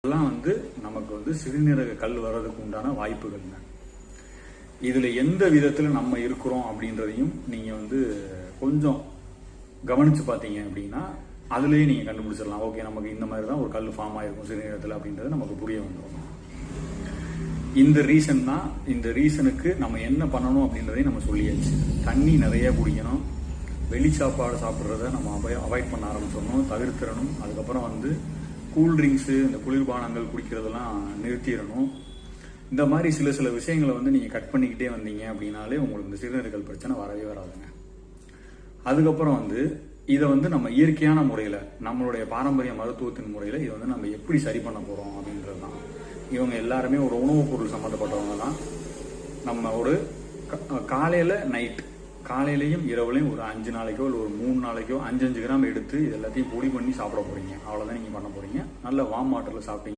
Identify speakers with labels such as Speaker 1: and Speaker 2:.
Speaker 1: இதெல்லாம் நமக்கு சிறுநீரக கல் வர்றதுக்கு உண்டான வாய்ப்புகள்ங்க. இதுல எந்த விதத்துல நம்ம இருக்கிறோம் அப்படின்றதையும் நீங்க கொஞ்சம் கவனிச்சு பார்த்தீங்க அப்படின்னா அதுலயே நீங்க கண்டுபிடிச்சிடலாம். ஓகே, நமக்கு இந்த மாதிரி தான் ஒரு கல் ஃபார்ம் ஆயிருக்கும் சிறுநீரகத்தில் அப்படின்றது நமக்கு புரிய வந்துடும். இந்த ரீசனுக்கு நம்ம என்ன பண்ணணும் அப்படின்றதையும் நம்ம சொல்லியாச்சு. தண்ணி நிறைய குடிக்கணும், வெளி சாப்பாடு சாப்பிட்றத நம்ம அவாய்ட் பண்ண ஆரம்பிச்சிடணும், தவிர்த்திடணும். அதுக்கப்புறம் கூல்ட்ரிங்க்ஸு, இந்த குளிர்பானங்கள் குடிக்கிறதெல்லாம் நிறுத்திடணும். இந்த மாதிரி சில விஷயங்களை நீங்கள் கட் பண்ணிக்கிட்டே வந்தீங்க அப்படின்னாலே உங்களுக்கு இந்த சிறுநீரகல் பிரச்சனை வரவே வராதுங்க. அதுக்கப்புறம் இதை நம்ம இயற்கையான முறையில், நம்மளுடைய பாரம்பரிய மருத்துவத்தின் முறையில் இதை நம்ம எப்படி சரி பண்ண போகிறோம் அப்படின்றது தான். இவங்க எல்லாருமே ஒரு உணவுப் பொருள் சம்மந்தப்பட்டவங்க தான். நம்ம ஒரு காலையிலையும் இரவுலையும் ஒரு 5 நாளைக்கோ இல்லை ஒரு 3 நாளைக்கோ 5 கிராம் எடுத்து இது எல்லாத்தையும் பொடி பண்ணி சாப்பிட போறீங்க. அவ்வளோதான் நீங்கள் பண்ண போறீங்க. நல்ல வார்ம் வாட்டரில் சாப்பிட்டீங்க